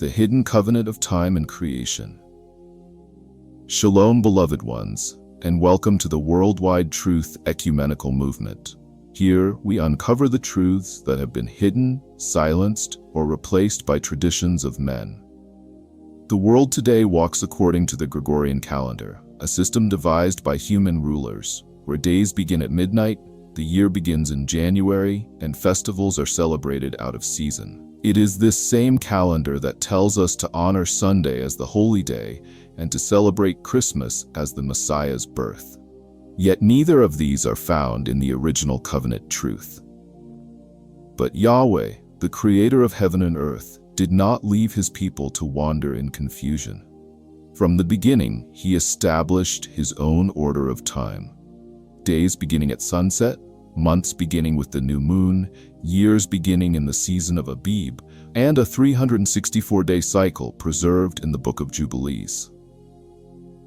the hidden covenant of time and creation. Shalom, beloved ones, and welcome to the Worldwide Truth Ecumenical Movement. Here, we uncover the truths that have been hidden, silenced, or replaced by traditions of men. The world today walks according to the Gregorian calendar, a system devised by human rulers, where days begin at midnight, the year begins in January, and festivals are celebrated out of season. It is this same calendar that tells us to honor Sunday as the holy day and to celebrate Christmas as the Messiah's birth. Yet neither of these are found in the original covenant truth. But Yahweh, the creator of heaven and earth, did not leave his people to wander in confusion. From the beginning, he established his own order of time. Days beginning at sunset, months beginning with the new moon, years beginning in the season of Abib, and a 364-day cycle preserved in the Book of Jubilees.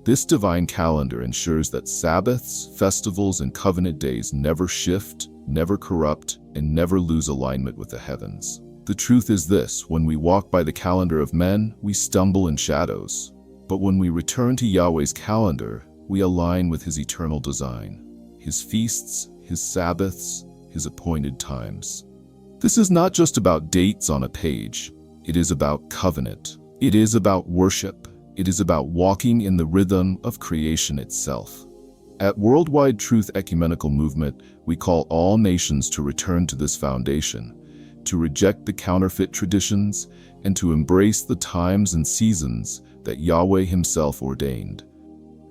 This divine calendar ensures that Sabbaths, festivals, and covenant days never shift, never corrupt, and never lose alignment with the heavens. The truth is this: when we walk by the calendar of men, we stumble in shadows. But when we return to Yahweh's calendar, we align with his eternal design, his feasts, his Sabbaths, his appointed times. This is not just about dates on a page. It is about covenant. It is about worship. It is about walking in the rhythm of creation itself. At Worldwide Truth Ecumenical Movement, we call all nations to return to this foundation, to reject the counterfeit traditions, and to embrace the times and seasons that Yahweh himself ordained.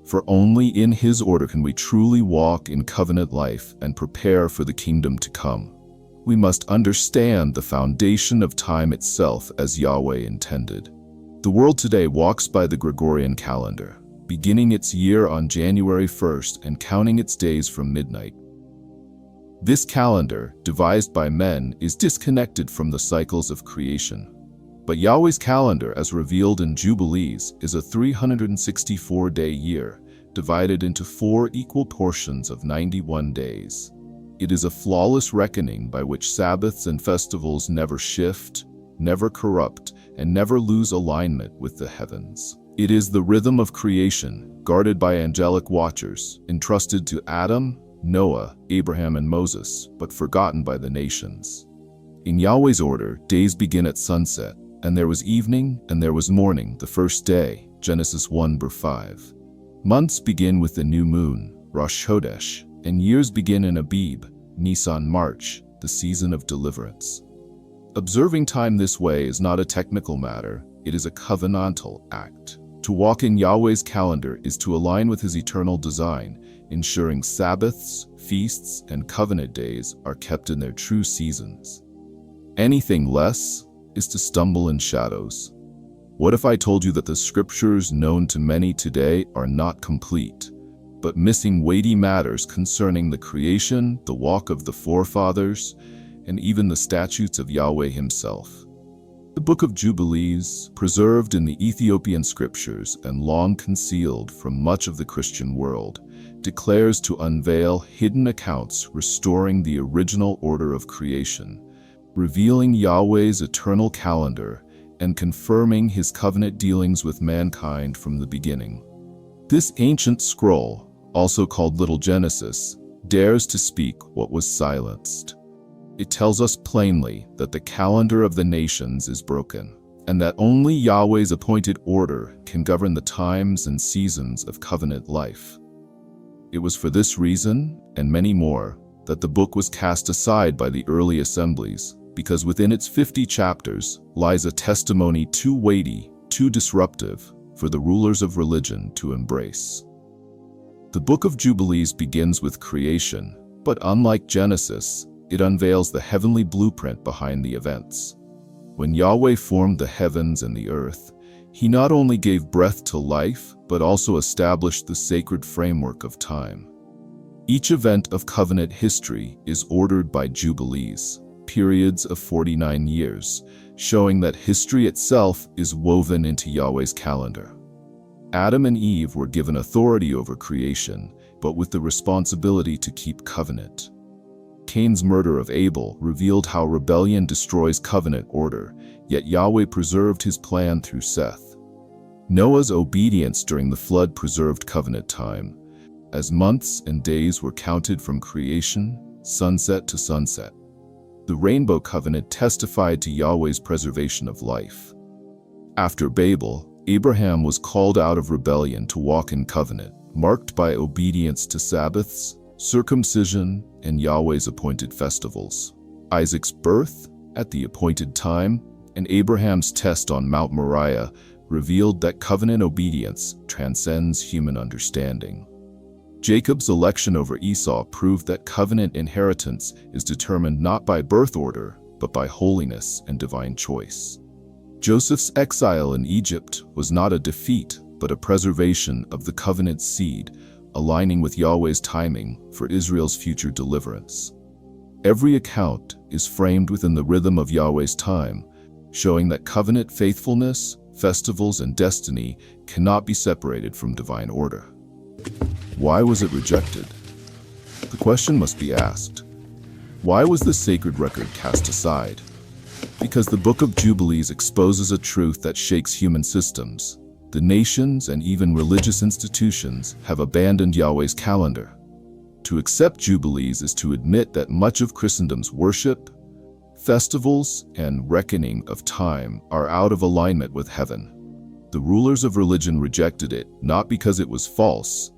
For only in his order can we truly walk in covenant life and prepare for the kingdom to come. We must understand the foundation of time itself as Yahweh intended. The world today walks by the Gregorian calendar, beginning its year on January 1st and counting its days from midnight. This calendar, devised by men, is disconnected from the cycles of creation. But Yahweh's calendar, as revealed in Jubilees, is a 364-day year, divided into 4 equal portions of 91 days. It is a flawless reckoning by which Sabbaths and festivals never shift, never corrupt, and never lose alignment with the heavens. It is the rhythm of creation, guarded by angelic watchers, entrusted to Adam, Noah, Abraham, and Moses, but forgotten by the nations. In Yahweh's order, days begin at sunset, and there was evening, and there was morning, the first day, Genesis 1:5. Months begin with the new moon, Rosh Chodesh, and years begin in Abib, Nisan, March, the season of deliverance. Observing time this way is not a technical matter, it is a covenantal act. To walk in Yahweh's calendar is to align with his eternal design, ensuring Sabbaths, feasts, and covenant days are kept in their true seasons. Anything less is to stumble in shadows. What if I told you that the scriptures known to many today are not complete, but missing weighty matters concerning the creation, the walk of the forefathers, and even the statutes of Yahweh himself? The Book of Jubilees, preserved in the Ethiopian scriptures and long concealed from much of the Christian world, declares to unveil hidden accounts restoring the original order of creation, revealing Yahweh's eternal calendar, and confirming his covenant dealings with mankind from the beginning. This ancient scroll, also called Little Genesis, dares to speak what was silenced. It tells us plainly that the calendar of the nations is broken, and that only Yahweh's appointed order can govern the times and seasons of covenant life. It was for this reason, and many more, that the book was cast aside by the early assemblies, because within its 50 chapters lies a testimony too weighty, too disruptive for the rulers of religion to embrace. The Book of Jubilees begins with creation, but unlike Genesis, it unveils the heavenly blueprint behind the events. When Yahweh formed the heavens and the earth, he not only gave breath to life, but also established the sacred framework of time. Each event of covenant history is ordered by Jubilees, periods of 49 years, showing that history itself is woven into Yahweh's calendar. Adam and Eve were given authority over creation, but with the responsibility to keep covenant. Cain's murder of Abel revealed how rebellion destroys covenant order, yet Yahweh preserved his plan through Seth. Noah's obedience during the flood preserved covenant time, as months and days were counted from creation, sunset to sunset. The rainbow covenant testified to Yahweh's preservation of life. After Babel, Abraham was called out of rebellion to walk in covenant, marked by obedience to Sabbaths, circumcision, and Yahweh's appointed festivals. Isaac's birth at the appointed time and Abraham's test on Mount Moriah revealed that covenant obedience transcends human understanding. Jacob's election over Esau proved that covenant inheritance is determined not by birth order, but by holiness and divine choice. Joseph's exile in Egypt was not a defeat, but a preservation of the covenant seed, aligning with Yahweh's timing for Israel's future deliverance. Every account is framed within the rhythm of Yahweh's time, showing that covenant faithfulness, festivals, and destiny cannot be separated from divine order. Why was it rejected? The question must be asked. Why was this sacred record cast aside? Because the Book of Jubilees exposes a truth that shakes human systems. The nations and even religious institutions have abandoned Yahweh's calendar. To accept Jubilees is to admit that much of Christendom's worship, festivals, and reckoning of time are out of alignment with heaven. The rulers of religion rejected it not because it was false,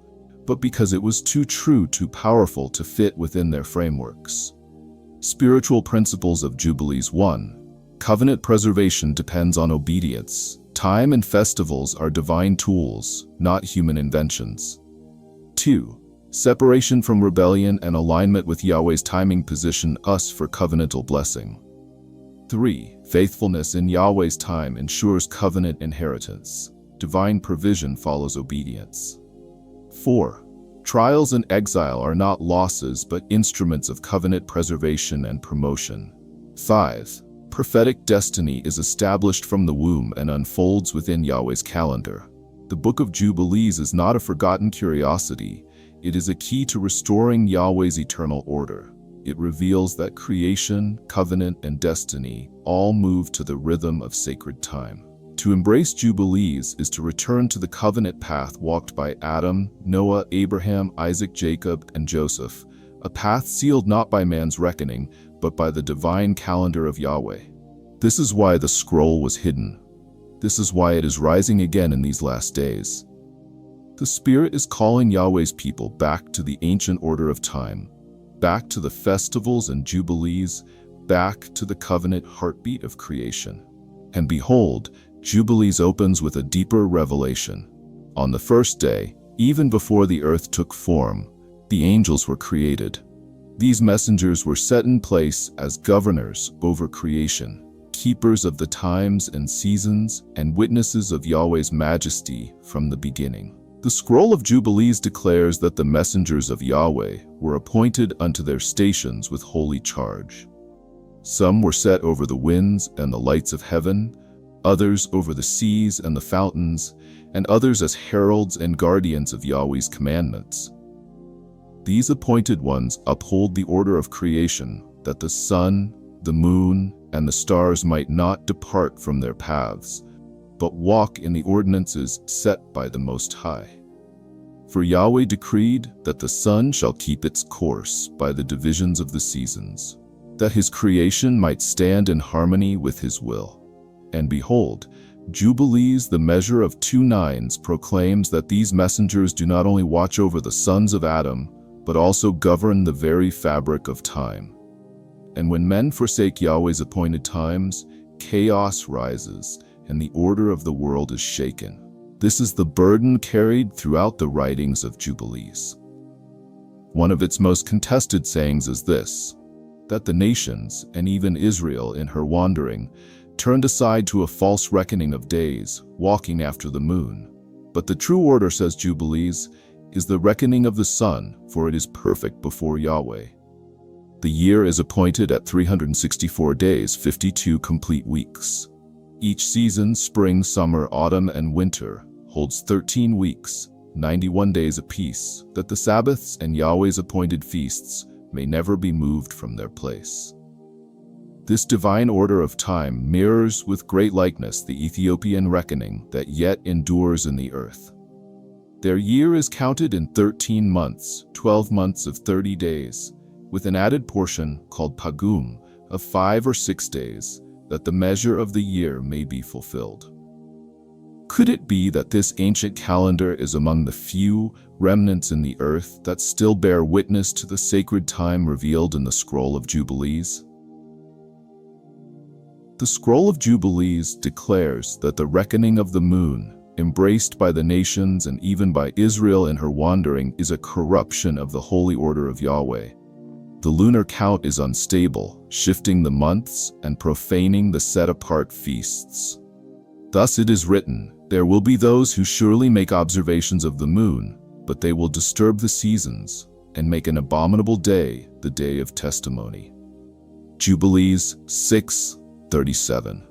but because it was too true, too powerful to fit within their frameworks. Spiritual principles of Jubilees. 1. Covenant preservation depends on obedience. Time and festivals are divine tools, not human inventions. 2. Separation from rebellion and alignment with Yahweh's timing position us for covenantal blessing. 3. Faithfulness in Yahweh's time ensures covenant inheritance. Divine provision follows obedience. 4. Trials and exile are not losses but instruments of covenant preservation and promotion. 5. Prophetic destiny is established from the womb and unfolds within Yahweh's calendar. The Book of Jubilees is not a forgotten curiosity. It is a key to restoring Yahweh's eternal order. It reveals that creation, covenant, and destiny all move to the rhythm of sacred time. To embrace Jubilees is to return to the covenant path walked by Adam, Noah, Abraham, Isaac, Jacob, and Joseph, a path sealed not by man's reckoning, but by the divine calendar of Yahweh. This is why the scroll was hidden. This is why it is rising again in these last days. The Spirit is calling Yahweh's people back to the ancient order of time, back to the festivals and jubilees, back to the covenant heartbeat of creation. And behold, Jubilees opens with a deeper revelation. On the first day, even before the earth took form, the angels were created. These messengers were set in place as governors over creation, keepers of the times and seasons, and witnesses of Yahweh's majesty from the beginning. The scroll of Jubilees declares that the messengers of Yahweh were appointed unto their stations with holy charge. Some were set over the winds and the lights of heaven, others over the seas and the fountains, and others as heralds and guardians of Yahweh's commandments. These appointed ones uphold the order of creation, that the sun, the moon, and the stars might not depart from their paths, but walk in the ordinances set by the Most High. For Yahweh decreed that the sun shall keep its course by the divisions of the seasons, that his creation might stand in harmony with his will. And behold, Jubilees, the measure of 2 nines, proclaims that these messengers do not only watch over the sons of Adam, but also govern the very fabric of time. And when men forsake Yahweh's appointed times, chaos rises, and the order of the world is shaken. This is the burden carried throughout the writings of Jubilees. One of its most contested sayings is this, that the nations, and even Israel in her wandering, turned aside to a false reckoning of days, walking after the moon. But the true order, says Jubilees, is the reckoning of the sun, for it is perfect before Yahweh. The year is appointed at 364 days, 52 complete weeks. Each season, spring, summer, autumn, and winter, holds 13 weeks, 91 days apiece, that the Sabbaths and Yahweh's appointed feasts may never be moved from their place. This divine order of time mirrors with great likeness the Ethiopian reckoning that yet endures in the earth. Their year is counted in 13 months, 12 months of 30 days, with an added portion called pagum of 5 or 6 days, that the measure of the year may be fulfilled. Could it be that this ancient calendar is among the few remnants in the earth that still bear witness to the sacred time revealed in the Scroll of Jubilees? The Scroll of Jubilees declares that the reckoning of the moon, embraced by the nations and even by Israel in her wandering, is a corruption of the holy order of Yahweh. The lunar count is unstable, shifting the months and profaning the set-apart feasts. Thus it is written, "There will be those who surely make observations of the moon, but they will disturb the seasons and make an abominable day the day of testimony." Jubilees 6:37.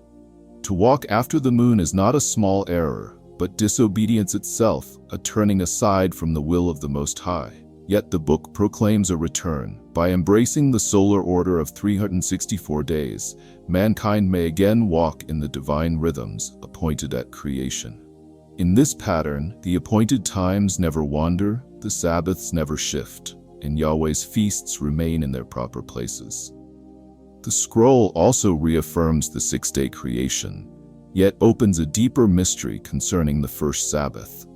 To walk after the moon is not a small error, but disobedience itself, a turning aside from the will of the Most High. Yet the book proclaims a return. By embracing the solar order of 364 days, mankind may again walk in the divine rhythms appointed at creation. In this pattern, the appointed times never wander, the Sabbaths never shift, and Yahweh's feasts remain in their proper places. The scroll also reaffirms the six-day creation, yet opens a deeper mystery concerning the first Sabbath.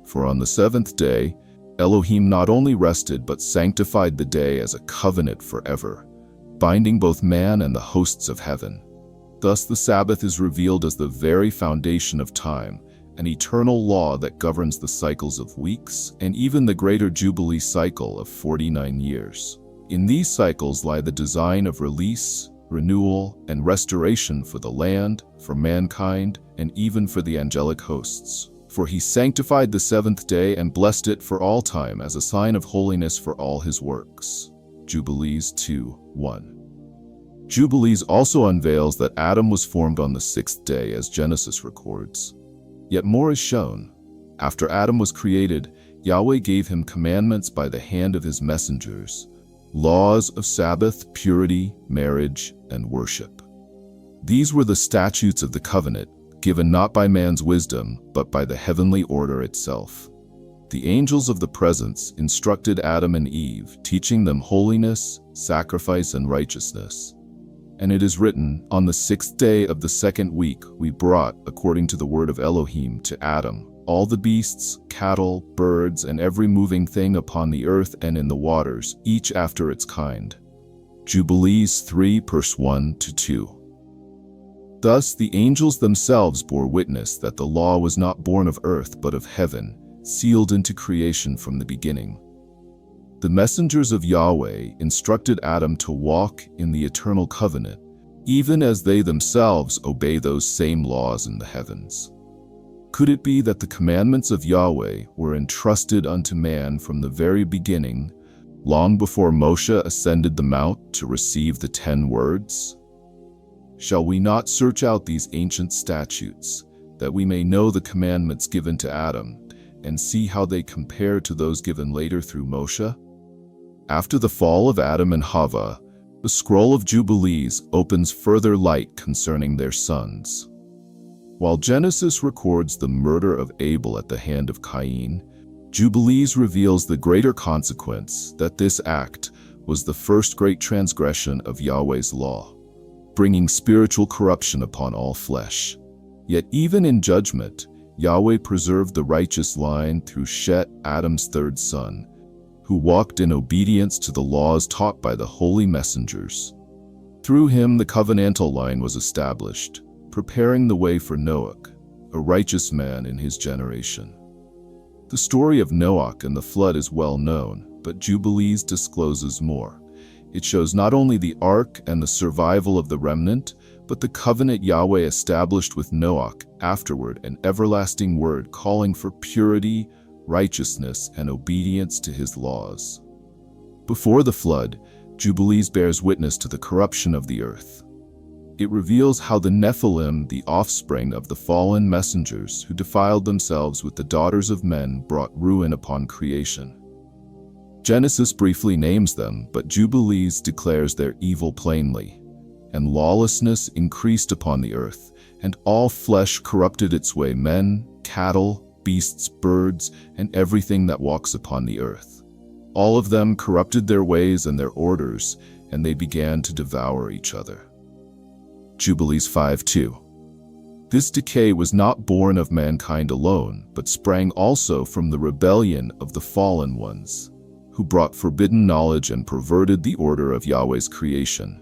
For on the seventh day, Elohim not only rested but sanctified the day as a covenant forever, binding both man and the hosts of heaven. Thus the Sabbath is revealed as the very foundation of time, an eternal law that governs the cycles of weeks and even the greater Jubilee cycle of 49 years. In these cycles lie the design of release, renewal, and restoration for the land, for mankind, and even for the angelic hosts. For he sanctified the seventh day and blessed it for all time as a sign of holiness for all his works. Jubilees 2:1. Jubilees also unveils that Adam was formed on the sixth day, as Genesis records. Yet more is shown. After Adam was created, Yahweh gave him commandments by the hand of his messengers, laws of Sabbath, purity, marriage, and worship. These were the statutes of the covenant, given not by man's wisdom, but by the heavenly order itself. The angels of the presence instructed Adam and Eve, teaching them holiness, sacrifice, and righteousness. And it is written, "On the sixth day of the second week we brought, according to the word of Elohim, to Adam, all the beasts, cattle, birds, and every moving thing upon the earth and in the waters, each after its kind." Jubilees 3:1-2. Thus the angels themselves bore witness that the law was not born of earth but of heaven, sealed into creation from the beginning. The messengers of Yahweh instructed Adam to walk in the eternal covenant, even as they themselves obey those same laws in the heavens. Could it be that the commandments of Yahweh were entrusted unto man from the very beginning, long before Moshe ascended the mount to receive the 10 words? Shall we not search out these ancient statutes, that we may know the commandments given to Adam, and see how they compare to those given later through Moshe? After the fall of Adam and Hava, the Scroll of Jubilees opens further light concerning their sons. While Genesis records the murder of Abel at the hand of Cain, Jubilees reveals the greater consequence that this act was the first great transgression of Yahweh's law, bringing spiritual corruption upon all flesh. Yet even in judgment, Yahweh preserved the righteous line through Shet, Adam's third son, who walked in obedience to the laws taught by the holy messengers. Through him the covenantal line was established, preparing the way for Noah, a righteous man in his generation. The story of Noah and the flood is well known, but Jubilees discloses more. It shows not only the ark and the survival of the remnant, but the covenant Yahweh established with Noah afterward, an everlasting word calling for purity, righteousness, and obedience to his laws. Before the flood, Jubilees bears witness to the corruption of the earth. It reveals how the Nephilim, the offspring of the fallen messengers who defiled themselves with the daughters of men, brought ruin upon creation. Genesis briefly names them, but Jubilees declares their evil plainly. And lawlessness increased upon the earth, and all flesh corrupted its way, men, cattle, beasts, birds, and everything that walks upon the earth. All of them corrupted their ways and their orders, and they began to devour each other. Jubilees 5:2. This decay was not born of mankind alone, but sprang also from the rebellion of the fallen ones, who brought forbidden knowledge and perverted the order of Yahweh's creation.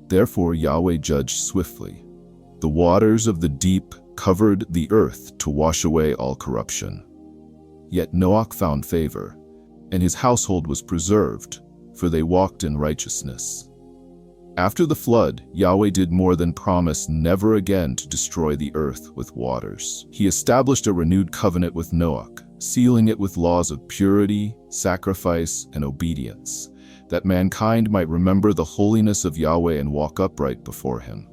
Therefore Yahweh judged swiftly. The waters of the deep covered the earth to wash away all corruption. Yet Noah found favor, and his household was preserved, for they walked in righteousness. After the flood, Yahweh did more than promise never again to destroy the earth with waters. He established a renewed covenant with Noah, sealing it with laws of purity, sacrifice, and obedience, that mankind might remember the holiness of Yahweh and walk upright before him.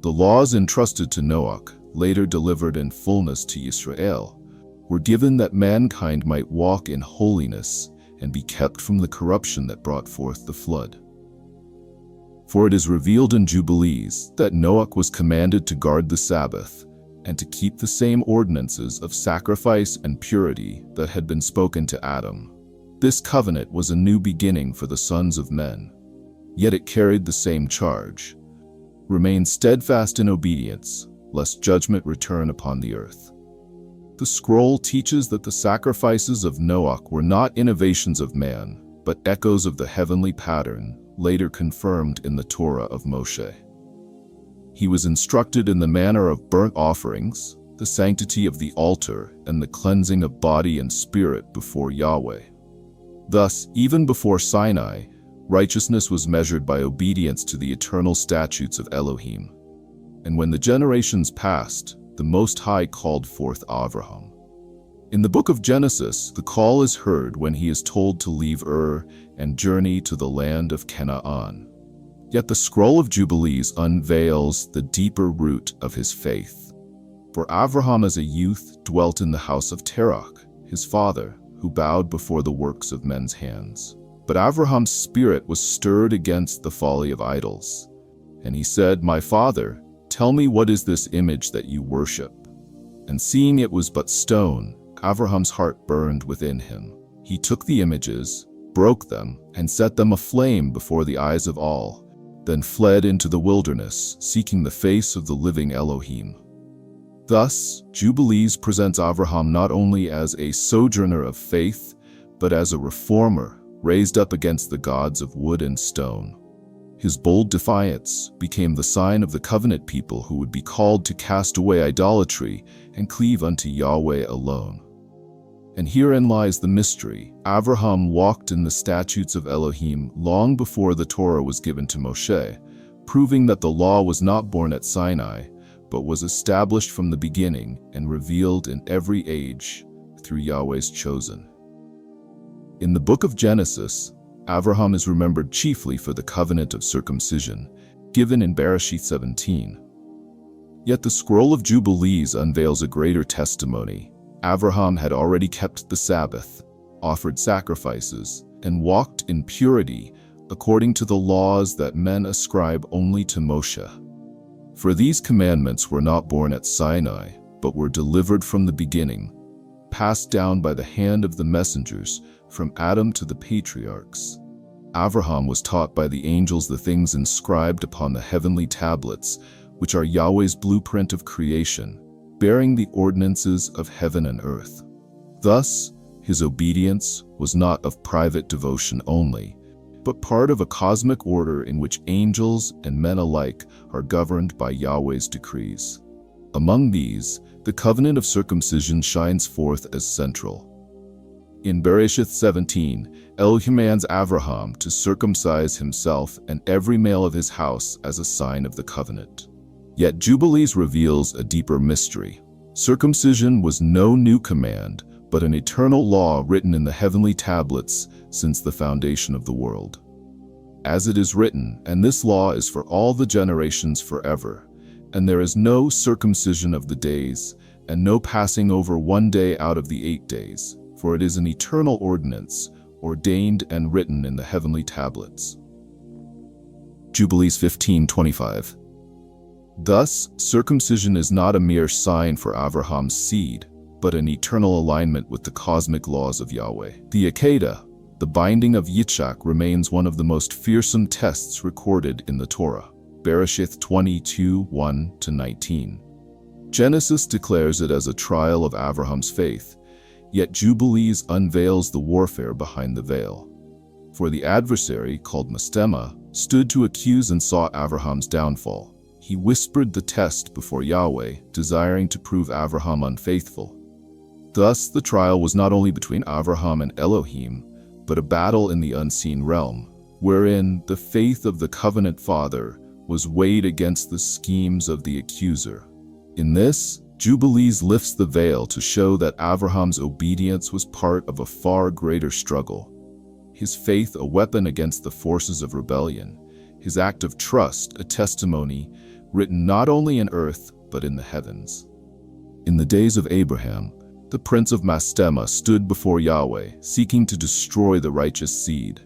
The laws entrusted to Noah, later delivered in fullness to Israel, were given that mankind might walk in holiness and be kept from the corruption that brought forth the flood. For it is revealed in Jubilees that Noah was commanded to guard the Sabbath and to keep the same ordinances of sacrifice and purity that had been spoken to Adam. This covenant was a new beginning for the sons of men, yet it carried the same charge: remain steadfast in obedience, lest judgment return upon the earth. The scroll teaches that the sacrifices of Noah were not innovations of man, but echoes of the heavenly pattern, later confirmed in the Torah of Moshe. He was instructed in the manner of burnt offerings, the sanctity of the altar, and the cleansing of body and spirit before Yahweh. Thus, even before Sinai, righteousness was measured by obedience to the eternal statutes of Elohim. And when the generations passed, the Most High called forth Avraham. In the book of Genesis, the call is heard when he is told to leave Ur and journey to the land of Canaan. Yet the scroll of Jubilees unveils the deeper root of his faith. For Avraham as a youth dwelt in the house of Terach, his father, who bowed before the works of men's hands. But Avraham's spirit was stirred against the folly of idols. And he said, "My father, tell me, what is this image that you worship?" And seeing it was but stone, Avraham's heart burned within him. He took the images, broke them, and set them aflame before the eyes of all, then fled into the wilderness, seeking the face of the living Elohim. Thus, Jubilees presents Avraham not only as a sojourner of faith, but as a reformer, raised up against the gods of wood and stone. His bold defiance became the sign of the covenant people who would be called to cast away idolatry and cleave unto Yahweh alone. And herein lies the mystery. Avraham walked in the statutes of Elohim long before the Torah was given to Moshe, proving that the law was not born at Sinai, but was established from the beginning and revealed in every age through Yahweh's chosen. In the book of Genesis, Avraham is remembered chiefly for the covenant of circumcision, given in Bereshit 17. Yet the scroll of Jubilees unveils a greater testimony. Avraham had already kept the Sabbath, offered sacrifices, and walked in purity according to the laws that men ascribe only to Moshe. For these commandments were not born at Sinai, but were delivered from the beginning, passed down by the hand of the messengers from Adam to the patriarchs. Avraham was taught by the angels the things inscribed upon the heavenly tablets, which are Yahweh's blueprint of creation, bearing the ordinances of heaven and earth. Thus, his obedience was not of private devotion only, but part of a cosmic order in which angels and men alike are governed by Yahweh's decrees. Among these, the covenant of circumcision shines forth as central. In Bereshit 17, Elohim commands Avraham to circumcise himself and every male of his house as a sign of the covenant. Yet Jubilees reveals a deeper mystery. Circumcision was no new command, but an eternal law written in the heavenly tablets since the foundation of the world. As it is written, and this law is for all the generations forever, and there is no circumcision of the days, and no passing over one day out of the 8 days, for it is an eternal ordinance, ordained and written in the heavenly tablets. Jubilees 15:25. Thus, circumcision is not a mere sign for Abraham's seed, but an eternal alignment with the cosmic laws of Yahweh. The Akedah, the binding of Yitzhak, remains one of the most fearsome tests recorded in the Torah. Bereshith 22:1-19. Genesis declares it as a trial of Abraham's faith, yet Jubilees unveils the warfare behind the veil. For the adversary, called Mastema, stood to accuse and sought Abraham's downfall. He whispered the test before Yahweh, desiring to prove Abraham unfaithful. Thus, the trial was not only between Abraham and Elohim, but a battle in the unseen realm, wherein the faith of the covenant father was weighed against the schemes of the accuser. In this, Jubilees lifts the veil to show that Abraham's obedience was part of a far greater struggle. His faith a weapon against the forces of rebellion, his act of trust a testimony written not only in earth but in the heavens. In the days of Abraham, the prince of Mastema stood before Yahweh, seeking to destroy the righteous seed.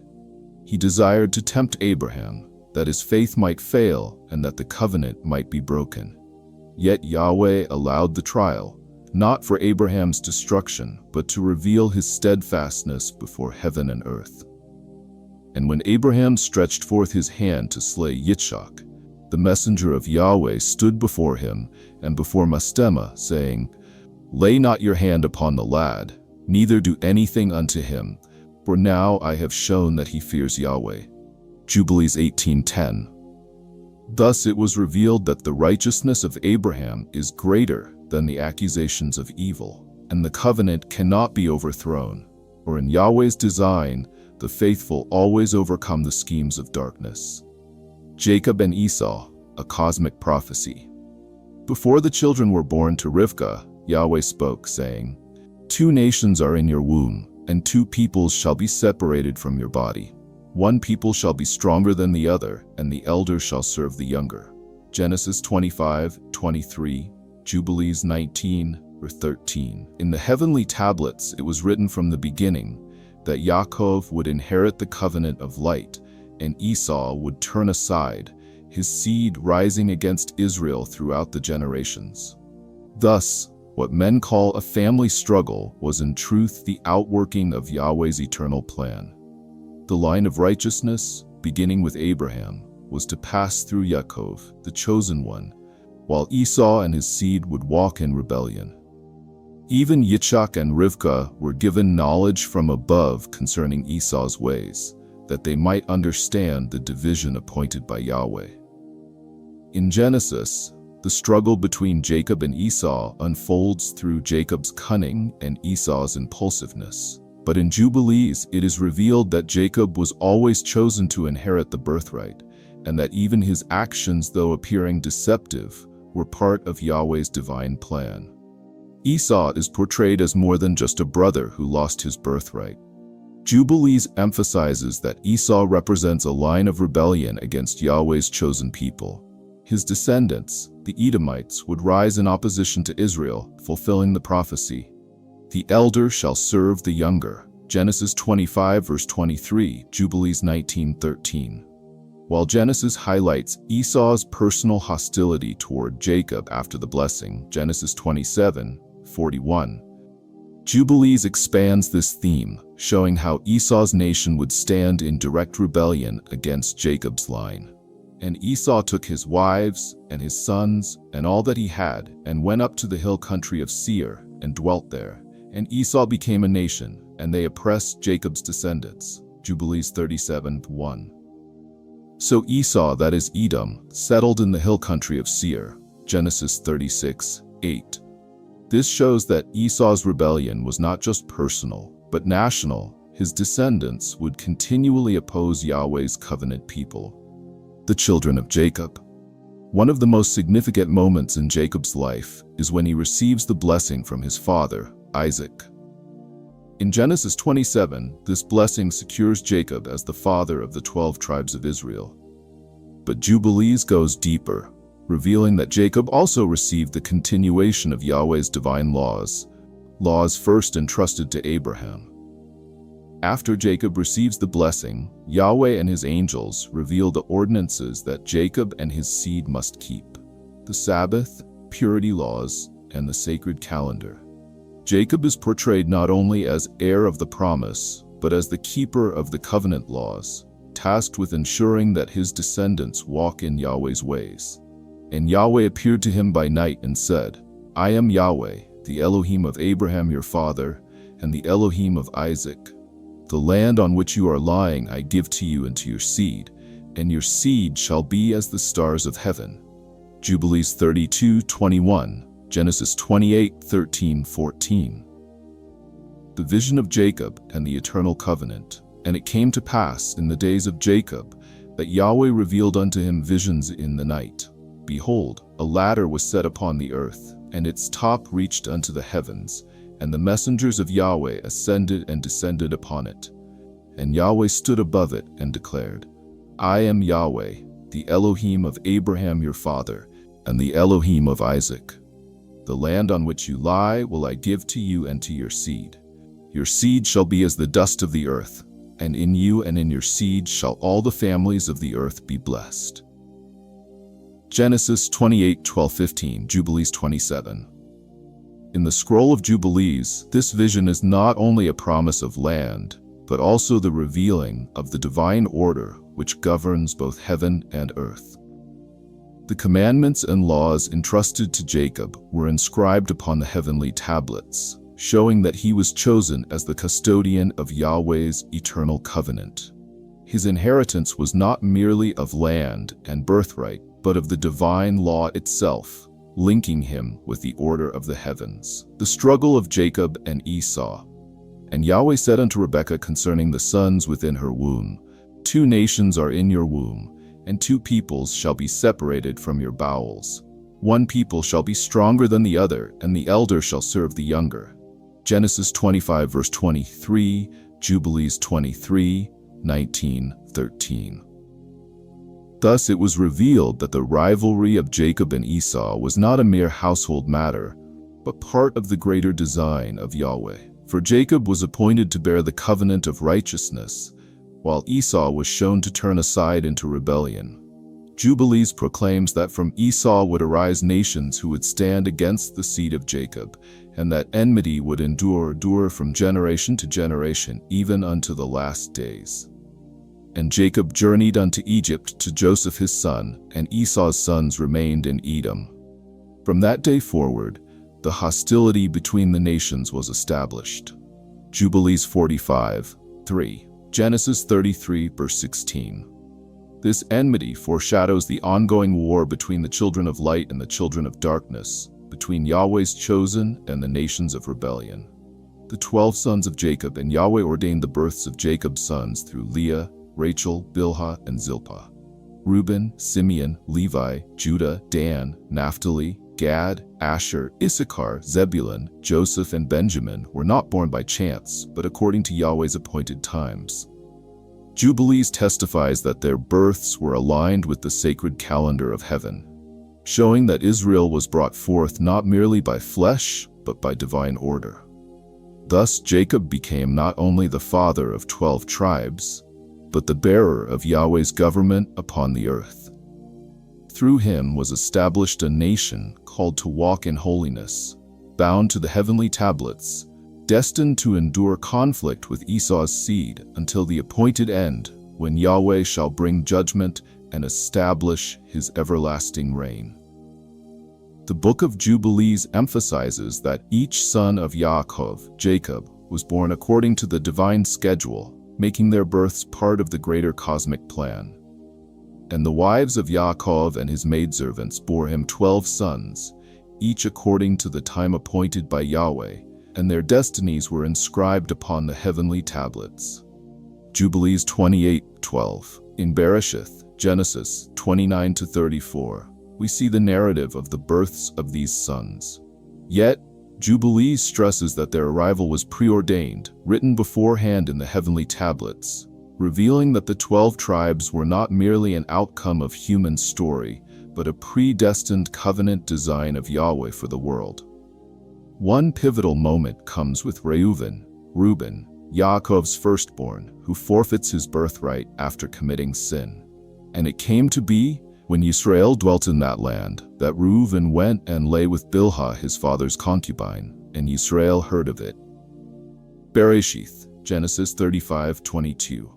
He desired to tempt Abraham, that his faith might fail and that the covenant might be broken. Yet Yahweh allowed the trial, not for Abraham's destruction, but to reveal his steadfastness before heaven and earth. And when Abraham stretched forth his hand to slay Yitzhak, the messenger of Yahweh stood before him and before Mastema, saying, "Lay not your hand upon the lad, neither do anything unto him, for now I have shown that he fears Yahweh." Jubilees 18:10. Thus it was revealed that the righteousness of Abraham is greater than the accusations of evil, and the covenant cannot be overthrown, for in Yahweh's design, the faithful always overcome the schemes of darkness. Jacob and Esau, a cosmic prophecy. Before the children were born to Rivkah, Yahweh spoke, saying, "Two nations are in your womb, and two peoples shall be separated from your body. One people shall be stronger than the other, and the elder shall serve the younger." Genesis 25:23, Jubilees 19:13. In the heavenly tablets it was written from the beginning that Yaakov would inherit the covenant of light, and Esau would turn aside, his seed rising against Israel throughout the generations. Thus, what men call a family struggle was in truth the outworking of Yahweh's eternal plan. The line of righteousness, beginning with Abraham, was to pass through Yaakov, the chosen one, while Esau and his seed would walk in rebellion. Even Yitzhak and Rivkah were given knowledge from above concerning Esau's ways, that they might understand the division appointed by Yahweh. In Genesis, the struggle between Jacob and Esau unfolds through Jacob's cunning and Esau's impulsiveness. But in Jubilees, it is revealed that Jacob was always chosen to inherit the birthright, and that even his actions, though appearing deceptive, were part of Yahweh's divine plan. Esau is portrayed as more than just a brother who lost his birthright. Jubilees emphasizes that Esau represents a line of rebellion against Yahweh's chosen people. His descendants, the Edomites, would rise in opposition to Israel, fulfilling the prophecy, "The elder shall serve the younger." Genesis 25:23, Jubilees 19:13. While Genesis highlights Esau's personal hostility toward Jacob after the blessing, Genesis 27:41, Jubilees expands this theme, showing how Esau's nation would stand in direct rebellion against Jacob's line. "And Esau took his wives and his sons and all that he had, and went up to the hill country of Seir, and dwelt there. And Esau became a nation, and they oppressed Jacob's descendants." Jubilees 37:1. So Esau, that is Edom, settled in the hill country of Seir. Genesis 36:8. This shows that Esau's rebellion was not just personal, but national. His descendants would continually oppose Yahweh's covenant people, the children of Jacob. One of the most significant moments in Jacob's life is when he receives the blessing from his father, Isaac. In Genesis 27, this blessing secures Jacob as the father of the 12 tribes of Israel. But Jubilees goes deeper, revealing that Jacob also received the continuation of Yahweh's divine laws first entrusted to Abraham. After Jacob receives the blessing, Yahweh and his angels reveal the ordinances that Jacob and his seed must keep: the Sabbath, purity laws, and the sacred calendar. Jacob is portrayed not only as heir of the promise, but as the keeper of the covenant laws, tasked with ensuring that his descendants walk in Yahweh's ways. And Yahweh appeared to him by night and said, "I am Yahweh, the Elohim of Abraham your father, and the Elohim of Isaac. The land on which you are lying I give to you and to your seed, and your seed shall be as the stars of heaven." Jubilees 32:21, Genesis 28:13-14. The vision of Jacob and the eternal covenant. And it came to pass in the days of Jacob that Yahweh revealed unto him visions in the night. Behold, a ladder was set upon the earth, and its top reached unto the heavens, and the messengers of Yahweh ascended and descended upon it. And Yahweh stood above it and declared, "I am Yahweh, the Elohim of Abraham your father, and the Elohim of Isaac. The land on which you lie will I give to you and to your seed. Your seed shall be as the dust of the earth, and in you and in your seed shall all the families of the earth be blessed." Genesis 28:12-15, Jubilees 27. In the scroll of Jubilees, this vision is not only a promise of land, but also the revealing of the divine order which governs both heaven and earth. The commandments and laws entrusted to Jacob were inscribed upon the heavenly tablets, showing that he was chosen as the custodian of Yahweh's eternal covenant. His inheritance was not merely of land and birthright, but of the divine law itself, linking him with the order of the heavens. The struggle of Jacob and Esau. And Yahweh said unto Rebekah concerning the sons within her womb, "Two nations are in your womb, and two peoples shall be separated from your bowels. One people shall be stronger than the other, and the elder shall serve the younger." Genesis 25 verse 23, Jubilees 23:19-13. Thus it was revealed that the rivalry of Jacob and Esau was not a mere household matter, but part of the greater design of Yahweh. For Jacob was appointed to bear the covenant of righteousness, while Esau was shown to turn aside into rebellion. Jubilees proclaims that from Esau would arise nations who would stand against the seed of Jacob, and that enmity would endure from generation to generation, even unto the last days. And Jacob journeyed unto Egypt to Joseph his son, and Esau's sons remained in Edom. From that day forward, the hostility between the nations was established. Jubilees 45:3, Genesis 33 verse 16. This enmity foreshadows the ongoing war between the children of light and the children of darkness, between Yahweh's chosen and the nations of rebellion. The 12 sons of Jacob, and Yahweh ordained the births of Jacob's sons through Leah, Rachel, Bilhah, and Zilpah. Reuben, Simeon, Levi, Judah, Dan, Naphtali, Gad, Asher, Issachar, Zebulun, Joseph, and Benjamin were not born by chance, but according to Yahweh's appointed times. Jubilees testifies that their births were aligned with the sacred calendar of heaven, showing that Israel was brought forth not merely by flesh, but by divine order. Thus Jacob became not only the father of 12 tribes, but the bearer of Yahweh's government upon the earth. Through him was established a nation called to walk in holiness, bound to the heavenly tablets, destined to endure conflict with Esau's seed until the appointed end, when Yahweh shall bring judgment and establish his everlasting reign. The book of Jubilees emphasizes that each son of Yaakov, Jacob, was born according to the divine schedule, making their births part of the greater cosmic plan. And the wives of Yaakov and his maidservants bore him 12 sons, each according to the time appointed by Yahweh, and their destinies were inscribed upon the heavenly tablets. Jubilees 28:12. In Bereshith, Genesis 29-34, we see the narrative of the births of these sons. Yet, Jubilees stresses that their arrival was preordained, written beforehand in the heavenly tablets, revealing that the 12 tribes were not merely an outcome of human story, but a predestined covenant design of Yahweh for the world. One pivotal moment comes with Reuben, Yaakov's firstborn, who forfeits his birthright after committing sin. And it came to be, when Yisrael dwelt in that land, that Reuben went and lay with Bilhah his father's concubine, and Yisrael heard of it. Bereshith, Genesis 35:22.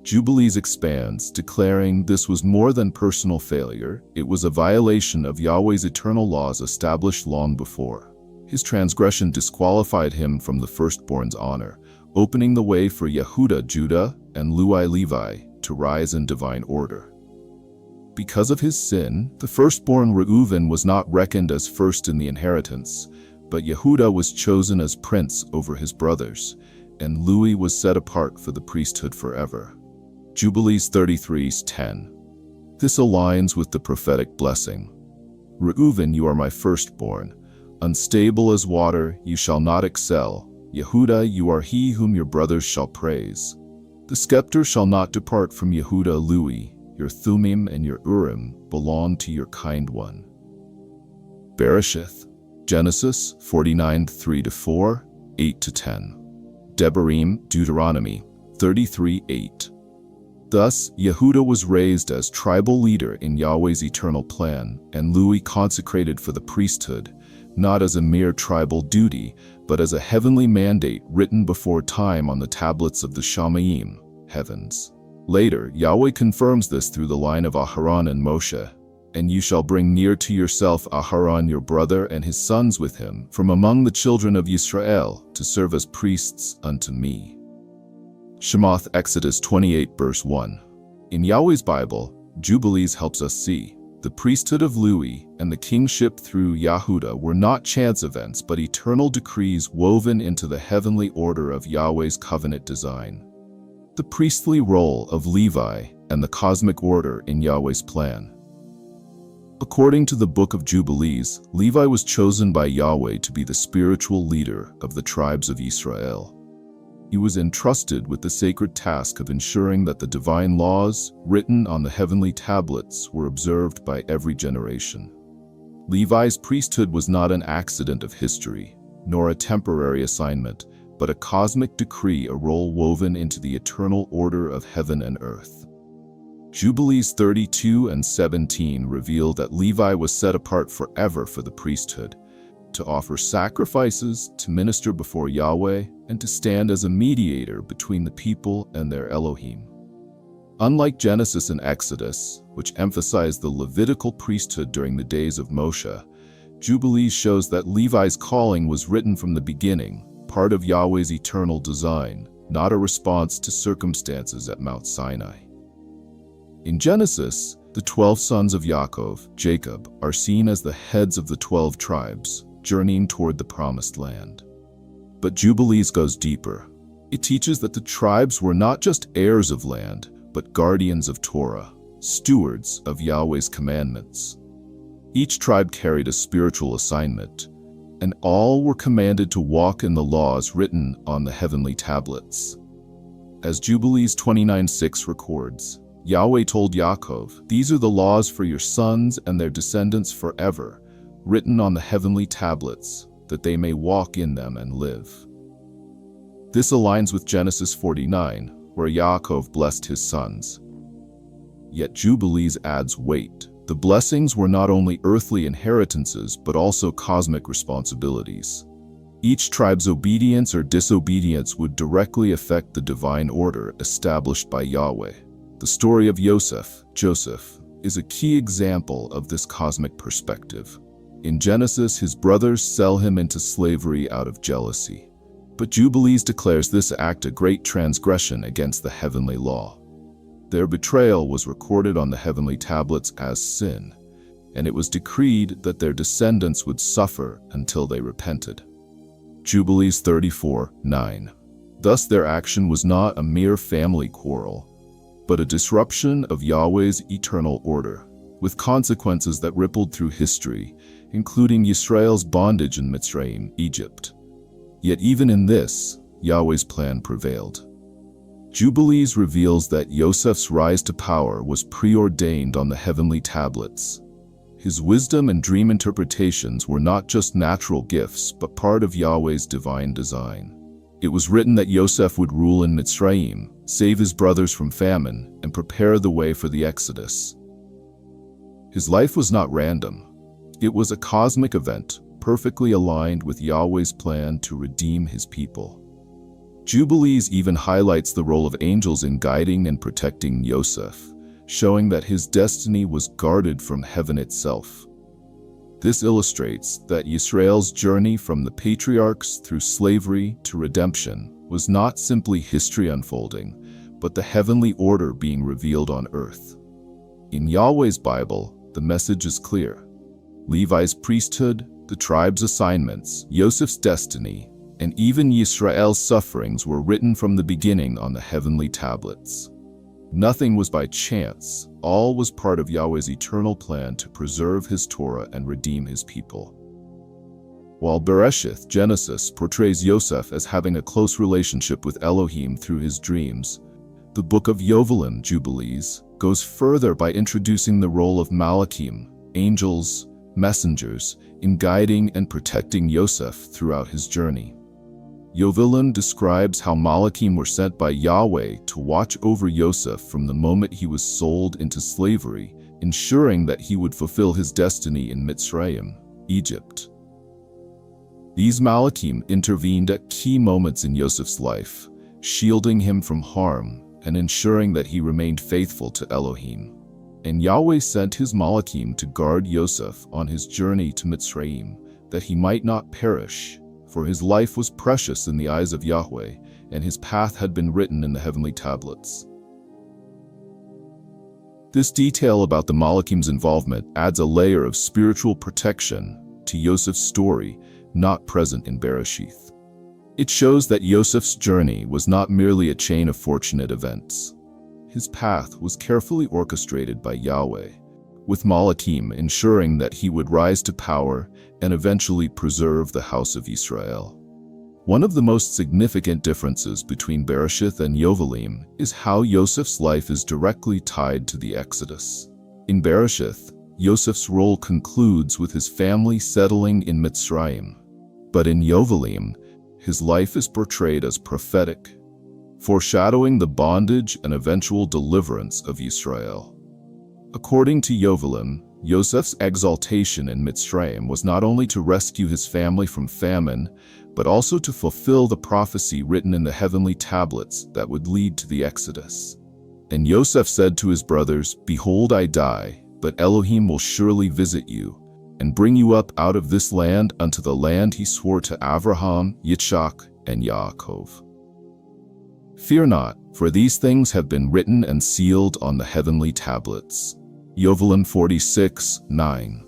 Jubilees expands, declaring this was more than personal failure, it was a violation of Yahweh's eternal laws established long before. His transgression disqualified him from the firstborn's honor, opening the way for Yehuda, Judah, and Lui, Levi, to rise in divine order. Because of his sin, the firstborn Reuven was not reckoned as first in the inheritance, but Yehuda was chosen as prince over his brothers, and Lui was set apart for the priesthood forever. Jubilees 33:10. This aligns with the prophetic blessing. Reuven, you are my firstborn. Unstable as water, you shall not excel. Yehuda, you are he whom your brothers shall praise. The scepter shall not depart from Yehuda, Lui. Your Thummim and your Urim belong to your kind one. Bereshith, Genesis 49:3-4, 8-10. Devarim, Deuteronomy 33:8. Thus, Yehuda was raised as tribal leader in Yahweh's eternal plan, and Lui consecrated for the priesthood, not as a mere tribal duty, but as a heavenly mandate written before time on the tablets of the Shamayim, heavens. Later, Yahweh confirms this through the line of Aharon and Moshe, and you shall bring near to yourself Aharon your brother and his sons with him, from among the children of Yisrael, to serve as priests unto me. Shemoth, Exodus 28:1. In Yahweh's Bible, Jubilees helps us see the priesthood of Lui and the kingship through Yehuda were not chance events but eternal decrees woven into the heavenly order of Yahweh's covenant design. The priestly role of Levi and the cosmic order in Yahweh's plan. According to the Book of Jubilees, Levi was chosen by Yahweh to be the spiritual leader of the tribes of Israel. He was entrusted with the sacred task of ensuring that the divine laws written on the heavenly tablets were observed by every generation. Levi's priesthood was not an accident of history, nor a temporary assignment, but a cosmic decree, a role woven into the eternal order of heaven and earth. Jubilees 32 and 17 reveal that Levi was set apart forever for the priesthood, to offer sacrifices, to minister before Yahweh, and to stand as a mediator between the people and their Elohim. Unlike Genesis and Exodus, which emphasized the Levitical priesthood during the days of Moshe, Jubilees shows that Levi's calling was written from the beginning, part of Yahweh's eternal design, not a response to circumstances at Mount Sinai. In Genesis, the 12 sons of Yaakov, Jacob, are seen as the heads of the 12 tribes, journeying toward the promised land. But Jubilees goes deeper. It teaches that the tribes were not just heirs of land, but guardians of Torah, stewards of Yahweh's commandments. Each tribe carried a spiritual assignment, and all were commanded to walk in the laws written on the heavenly tablets. As Jubilees 29:6 records, Yahweh told Yaakov, "These are the laws for your sons and their descendants forever, written on the heavenly tablets, that they may walk in them and live." This aligns with Genesis 49, where Yaakov blessed his sons. Yet Jubilees adds weight. The blessings were not only earthly inheritances, but also cosmic responsibilities. Each tribe's obedience or disobedience would directly affect the divine order established by Yahweh. The story of Joseph, is a key example of this cosmic perspective. In Genesis, his brothers sell him into slavery out of jealousy. But Jubilees declares this act a great transgression against the heavenly law. Their betrayal was recorded on the heavenly tablets as sin, and it was decreed that their descendants would suffer until they repented. Jubilees 34:9. Thus their action was not a mere family quarrel, but a disruption of Yahweh's eternal order, with consequences that rippled through history, including Yisrael's bondage in Mitzrayim, Egypt. Yet even in this, Yahweh's plan prevailed. Jubilees reveals that Joseph's rise to power was preordained on the heavenly tablets. His wisdom and dream interpretations were not just natural gifts, but part of Yahweh's divine design. It was written that Yosef would rule in Mitzrayim, save his brothers from famine, and prepare the way for the Exodus. His life was not random. It was a cosmic event, perfectly aligned with Yahweh's plan to redeem his people. Jubilees even highlights the role of angels in guiding and protecting Yosef, showing that his destiny was guarded from heaven itself. This illustrates that Yisrael's journey from the patriarchs through slavery to redemption was not simply history unfolding, but the heavenly order being revealed on earth. In Yahweh's Bible, the message is clear. Levi's priesthood, the tribe's assignments, Yosef's destiny, and even Yisrael's sufferings were written from the beginning on the heavenly tablets. Nothing was by chance. All was part of Yahweh's eternal plan to preserve his Torah and redeem his people. While Bereshith, Genesis, portrays Yosef as having a close relationship with Elohim through his dreams, the book of Yovelim, Jubilees, goes further by introducing the role of Malachim, angels, messengers, in guiding and protecting Yosef throughout his journey. Yovelim describes how Malachim were sent by Yahweh to watch over Yosef from the moment he was sold into slavery, ensuring that he would fulfill his destiny in Mitzrayim, Egypt. These Malachim intervened at key moments in Yosef's life, shielding him from harm and ensuring that he remained faithful to Elohim. And Yahweh sent his Malachim to guard Yosef on his journey to Mitzrayim, that he might not perish, for his life was precious in the eyes of Yahweh, and his path had been written in the heavenly tablets. This detail about the Malachim's involvement adds a layer of spiritual protection to Yosef's story, not present in Bereshith. It shows that Yosef's journey was not merely a chain of fortunate events. His path was carefully orchestrated by Yahweh, with Malachim ensuring that he would rise to power and eventually preserve the house of Israel. One of the most significant differences between Bereshith and Yovelim is how Yosef's life is directly tied to the Exodus. In Bereshith, Yosef's role concludes with his family settling in Mitzrayim, but in Yovelim, his life is portrayed as prophetic, foreshadowing the bondage and eventual deliverance of Israel. According to Yovelim, Yosef's exaltation in Mitzrayim was not only to rescue his family from famine, but also to fulfill the prophecy written in the heavenly tablets that would lead to the Exodus. And Yosef said to his brothers, "Behold, I die, but Elohim will surely visit you, and bring you up out of this land unto the land he swore to Abraham, Yitzchak, and Yaakov. Fear not, for these things have been written and sealed on the heavenly tablets." Yovelim 46:9.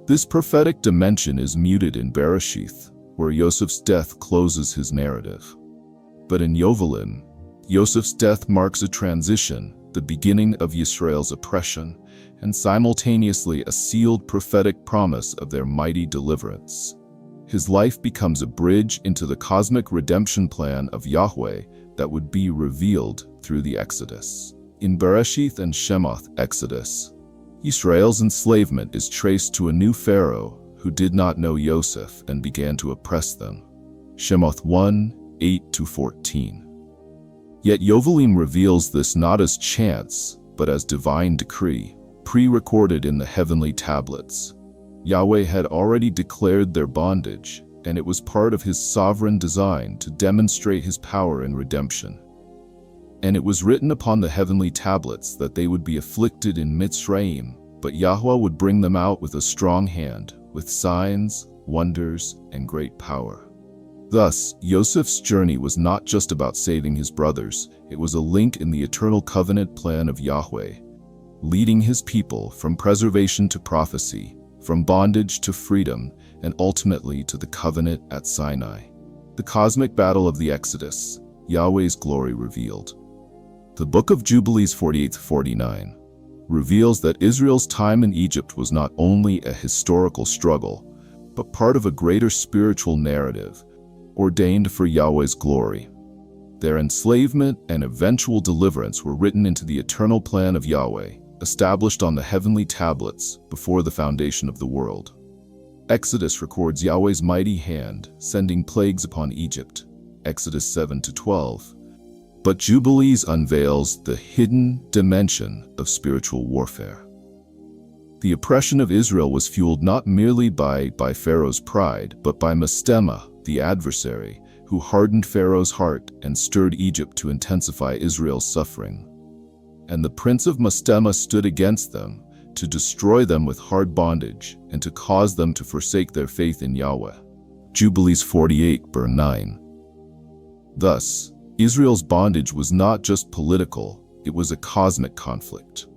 This prophetic dimension is muted in Bereshith, where Yosef's death closes his narrative. But in Yovelim, Yosef's death marks a transition, the beginning of Yisrael's oppression, and simultaneously a sealed prophetic promise of their mighty deliverance. His life becomes a bridge into the cosmic redemption plan of Yahweh that would be revealed through the Exodus. In Bereshith and Shemoth, Exodus, Israel's enslavement is traced to a new pharaoh who did not know Yosef and began to oppress them. Shemoth 1:8-14. Yet Yovelim reveals this not as chance, but as divine decree, pre-recorded in the heavenly tablets. Yahweh had already declared their bondage, and it was part of his sovereign design to demonstrate his power in redemption. And it was written upon the heavenly tablets that they would be afflicted in Mitzrayim, but Yahweh would bring them out with a strong hand, with signs, wonders, and great power. Thus, Yosef's journey was not just about saving his brothers, it was a link in the eternal covenant plan of Yahweh, leading his people from preservation to prophecy, from bondage to freedom, and ultimately to the covenant at Sinai. The cosmic battle of the Exodus, Yahweh's glory revealed. The book of Jubilees 48-49 reveals that Israel's time in Egypt was not only a historical struggle, but part of a greater spiritual narrative, ordained for Yahweh's glory. Their enslavement and eventual deliverance were written into the eternal plan of Yahweh, established on the heavenly tablets before the foundation of the world. Exodus records Yahweh's mighty hand, sending plagues upon Egypt. Exodus 7-12. But Jubilees unveils the hidden dimension of spiritual warfare. The oppression of Israel was fueled not merely by Pharaoh's pride, but by Mastema, the adversary, who hardened Pharaoh's heart and stirred Egypt to intensify Israel's suffering. And the prince of Mastema stood against them, to destroy them with hard bondage, and to cause them to forsake their faith in Yahweh. Jubilees 48:9. Thus, Israel's bondage was not just political, it was a cosmic conflict.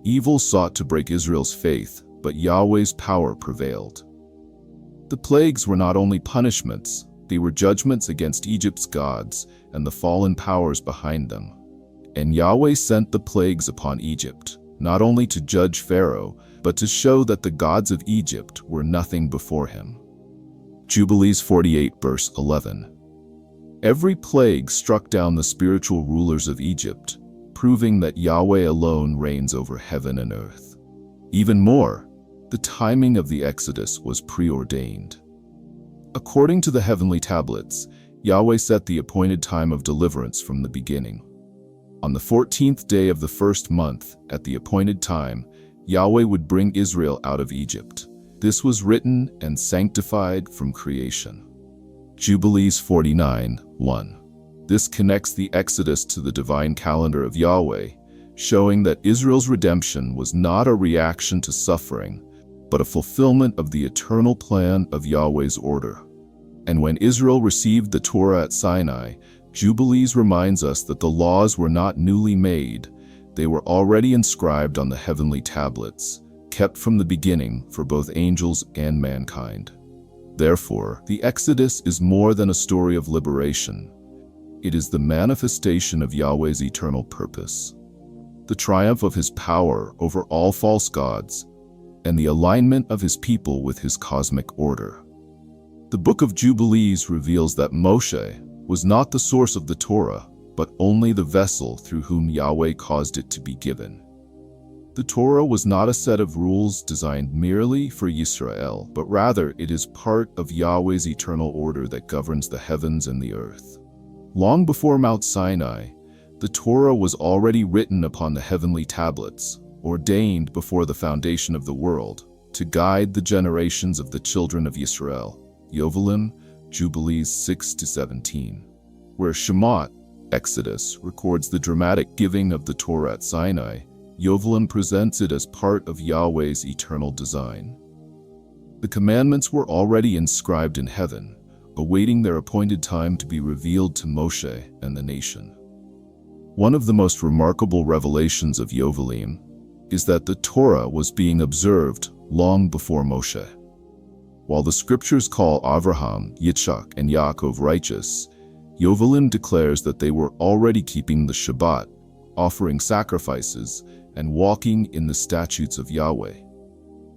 Evil sought to break Israel's faith, but Yahweh's power prevailed. The plagues were not only punishments, they were judgments against Egypt's gods and the fallen powers behind them. And Yahweh sent the plagues upon Egypt, not only to judge Pharaoh, but to show that the gods of Egypt were nothing before him. Jubilees 48:11. Every plague struck down the spiritual rulers of Egypt, proving that Yahweh alone reigns over heaven and earth. Even more, the timing of the Exodus was preordained. According to the heavenly tablets, Yahweh set the appointed time of deliverance from the beginning. On the 14th day of the first month, at the appointed time, Yahweh would bring Israel out of Egypt. This was written and sanctified from creation. Jubilees 49:1. This connects the Exodus to the divine calendar of Yahweh, showing that Israel's redemption was not a reaction to suffering, but a fulfillment of the eternal plan of Yahweh's order. And when Israel received the Torah at Sinai, Jubilees reminds us that the laws were not newly made, they were already inscribed on the heavenly tablets, kept from the beginning for both angels and mankind. Therefore, the Exodus is more than a story of liberation. It is the manifestation of Yahweh's eternal purpose, the triumph of his power over all false gods, and the alignment of his people with his cosmic order. The Book of Jubilees reveals that Moshe was not the source of the Torah, but only the vessel through whom Yahweh caused it to be given. The Torah was not a set of rules designed merely for Yisrael, but rather it is part of Yahweh's eternal order that governs the heavens and the earth. Long before Mount Sinai, the Torah was already written upon the heavenly tablets, ordained before the foundation of the world, to guide the generations of the children of Yisrael. Yovelim, Jubilees 6-17. Where Shemot, Exodus, records the dramatic giving of the Torah at Sinai, Yovelim presents it as part of Yahweh's eternal design. The commandments were already inscribed in heaven, awaiting their appointed time to be revealed to Moshe and the nation. One of the most remarkable revelations of Yovelim is that the Torah was being observed long before Moshe. While the scriptures call Avraham, Yitzchak, and Yaakov righteous, Yovelim declares that they were already keeping the Shabbat, offering sacrifices, and walking in the statutes of Yahweh.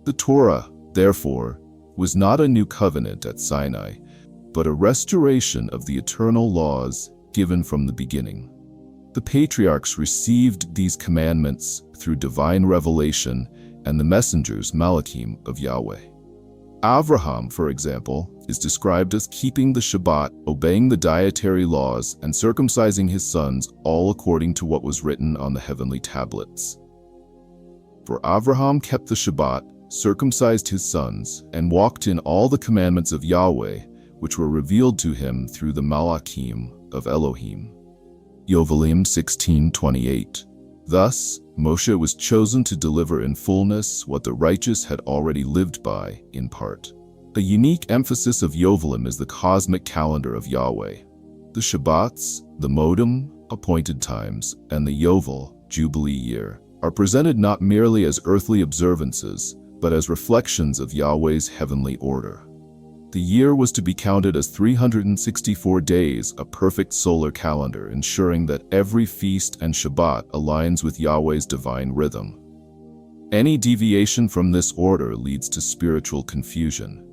The Torah, therefore, was not a new covenant at Sinai, but a restoration of the eternal laws given from the beginning. The patriarchs received these commandments through divine revelation and the messengers Malachim of Yahweh. Avraham, for example, is described as keeping the Shabbat, obeying the dietary laws, and circumcising his sons, all according to what was written on the heavenly tablets. For Avraham kept the Shabbat, circumcised his sons, and walked in all the commandments of Yahweh, which were revealed to him through the Malachim of Elohim. Yovelim 16:28. Thus, Moshe was chosen to deliver in fullness what the righteous had already lived by, in part. A unique emphasis of Yovelim is the cosmic calendar of Yahweh. The Shabbats, the Modem, appointed times, and the Yovel, Jubilee year, are presented not merely as earthly observances, but as reflections of Yahweh's heavenly order. The year was to be counted as 364 days, a perfect solar calendar, ensuring that every feast and Shabbat aligns with Yahweh's divine rhythm. Any deviation from this order leads to spiritual confusion.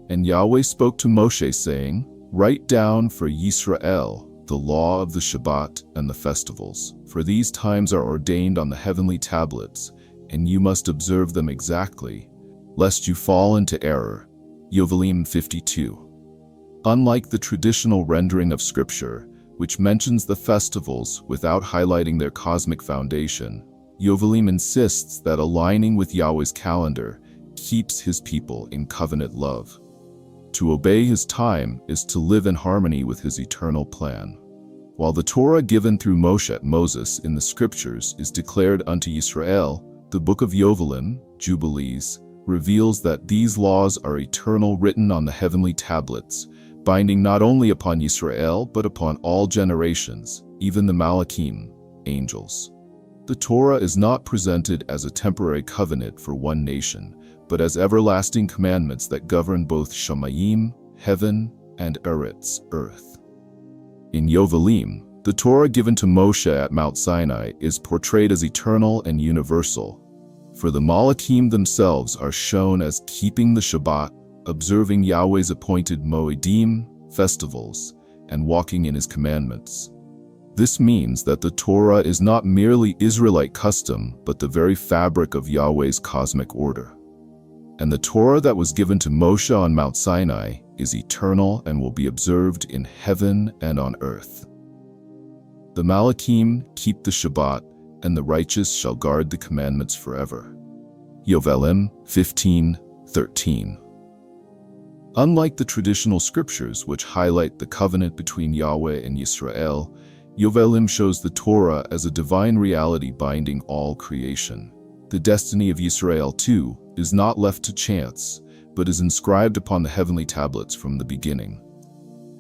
And Yahweh spoke to Moshe, saying, "Write down for Yisrael the law of the Shabbat and the festivals, for these times are ordained on the heavenly tablets, and you must observe them exactly, lest you fall into error." Yovelim 52. Unlike the traditional rendering of Scripture, which mentions the festivals without highlighting their cosmic foundation, Yovelim insists that aligning with Yahweh's calendar keeps his people in covenant love. To obey his time is to live in harmony with his eternal plan. While the Torah given through Moses in the Scriptures is declared unto Yisrael, the book of Yovelim, Jubilees, reveals that these laws are eternal, written on the heavenly tablets, binding not only upon Yisrael but upon all generations, even the Malachim, angels. The Torah is not presented as a temporary covenant for one nation, but as everlasting commandments that govern both Shamayim, heaven, and Eretz, earth. In Yovelim, the Torah given to Moshe at Mount Sinai is portrayed as eternal and universal, for the Malachim themselves are shown as keeping the Shabbat, observing Yahweh's appointed Moedim, festivals, and walking in his commandments. This means that the Torah is not merely Israelite custom, but the very fabric of Yahweh's cosmic order. And the Torah that was given to Moshe on Mount Sinai is eternal and will be observed in heaven and on earth. The Malachim keep the Shabbat, and the righteous shall guard the commandments forever. Yovelim 15:13. Unlike the traditional scriptures which highlight the covenant between Yahweh and Yisrael, Yovelim shows the Torah as a divine reality binding all creation. The destiny of Yisrael, too, is not left to chance, but is inscribed upon the heavenly tablets from the beginning.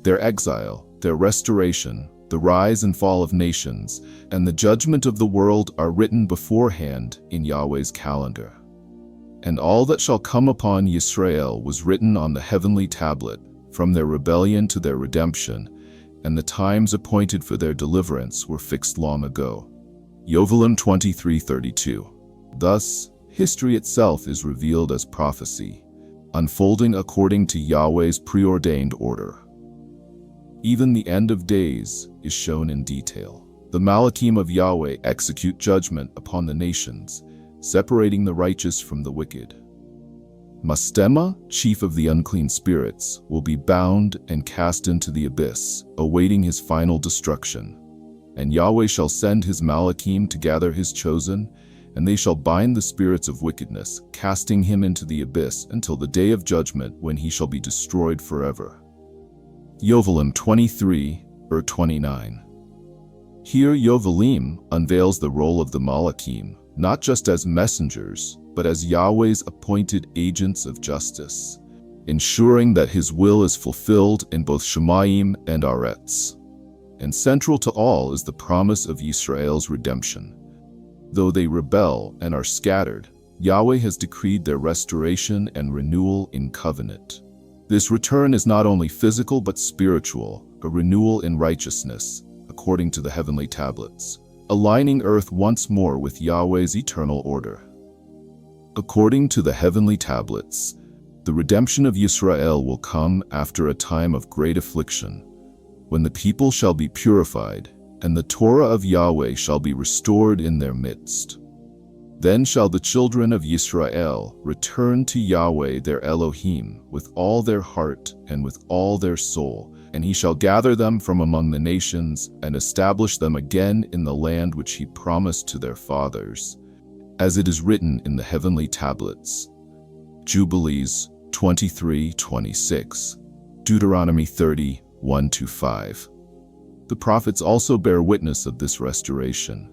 Their exile, their restoration, the rise and fall of nations, and the judgment of the world are written beforehand in Yahweh's calendar. And all that shall come upon Yisrael was written on the heavenly tablet, from their rebellion to their redemption, and the times appointed for their deliverance were fixed long ago. Yovelim 23:32. Thus, history itself is revealed as prophecy, unfolding according to Yahweh's preordained order. Even the end of days is shown in detail. The Malachim of Yahweh execute judgment upon the nations, separating the righteous from the wicked. Mastema, chief of the unclean spirits, will be bound and cast into the abyss, awaiting his final destruction. And Yahweh shall send his Malachim to gather his chosen, and they shall bind the spirits of wickedness, casting him into the abyss until the day of judgment, when he shall be destroyed forever. Yovelim 23:29. Here Yovelim unveils the role of the Malachim, not just as messengers, but as Yahweh's appointed agents of justice, ensuring that his will is fulfilled in both Shamayim and Eretz. And central to all is the promise of Yisrael's redemption. Though they rebel and are scattered, Yahweh has decreed their restoration and renewal in covenant. This return is not only physical but spiritual, a renewal in righteousness, according to the heavenly tablets, aligning earth once more with Yahweh's eternal order. According to the heavenly tablets, the redemption of Yisrael will come after a time of great affliction, when the people shall be purified, and the Torah of Yahweh shall be restored in their midst. Then shall the children of Yisrael return to Yahweh their Elohim with all their heart and with all their soul, and he shall gather them from among the nations and establish them again in the land which he promised to their fathers, as it is written in the heavenly tablets. Jubilees 23:26, Deuteronomy 30:1-5. The prophets also bear witness of this restoration.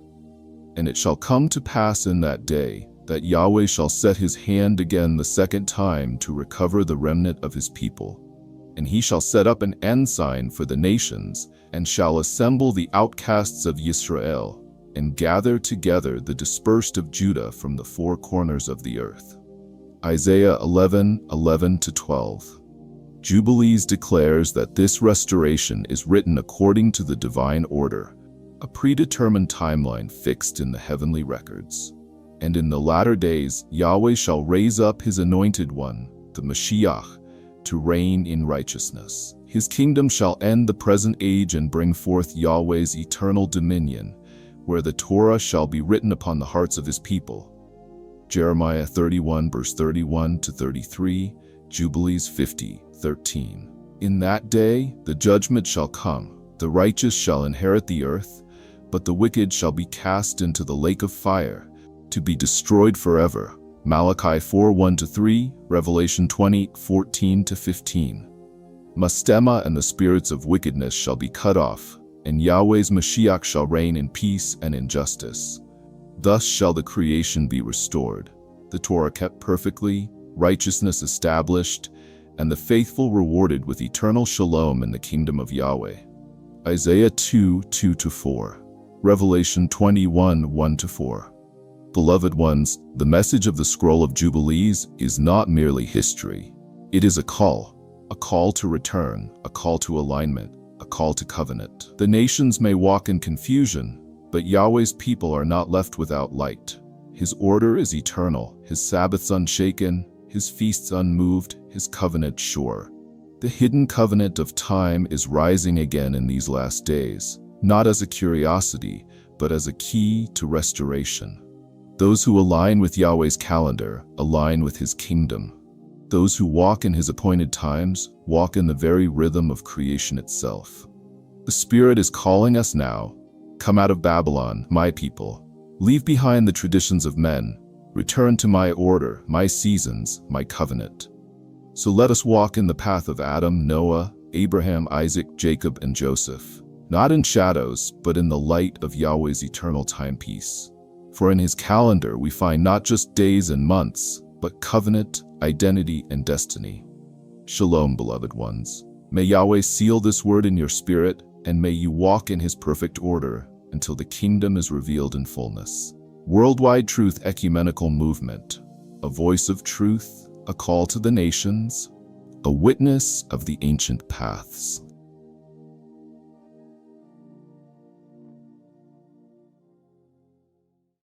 And it shall come to pass in that day that Yahweh shall set his hand again the second time to recover the remnant of his people. And he shall set up an ensign for the nations, and shall assemble the outcasts of Yisrael, and gather together the dispersed of Judah from the four corners of the earth. Isaiah 11:11-12. Jubilees declares that this restoration is written according to the divine order, a predetermined timeline fixed in the heavenly records. And in the latter days, Yahweh shall raise up his anointed one, the Mashiach, to reign in righteousness. His kingdom shall end the present age and bring forth Yahweh's eternal dominion, where the Torah shall be written upon the hearts of his people. Jeremiah 31:31-33, Jubilees 50:13. In that day the judgment shall come. The righteous shall inherit the earth, but the wicked shall be cast into the lake of fire, to be destroyed forever. Malachi 4:1-3, Revelation 20:14-15. Mastema and the spirits of wickedness shall be cut off, and Yahweh's Mashiach shall reign in peace and in justice. Thus shall the creation be restored, the Torah kept perfectly, righteousness established, and the faithful rewarded with eternal shalom in the kingdom of Yahweh. Isaiah 2:2-4, Revelation 21:1-4. Beloved ones, the message of the Scroll of Jubilees is not merely history. It is a call to return, a call to alignment, a call to covenant. The nations may walk in confusion, but Yahweh's people are not left without light. His order is eternal, His Sabbaths unshaken, His feasts unmoved, His covenant sure. The hidden covenant of time is rising again in these last days, not as a curiosity, but as a key to restoration. Those who align with Yahweh's calendar align with His kingdom. Those who walk in His appointed times walk in the very rhythm of creation itself. The Spirit is calling us now. Come out of Babylon, my people. Leave behind the traditions of men. Return to my order, my seasons, my covenant. So let us walk in the path of Adam, Noah, Abraham, Isaac, Jacob, and Joseph, not in shadows, but in the light of Yahweh's eternal timepiece. For in His calendar we find not just days and months, but covenant, identity, and destiny. Shalom, beloved ones. May Yahweh seal this word in your spirit, and may you walk in His perfect order until the kingdom is revealed in fullness. Worldwide Truth Ecumenical Movement, a voice of truth, a call to the nations, a witness of the ancient paths.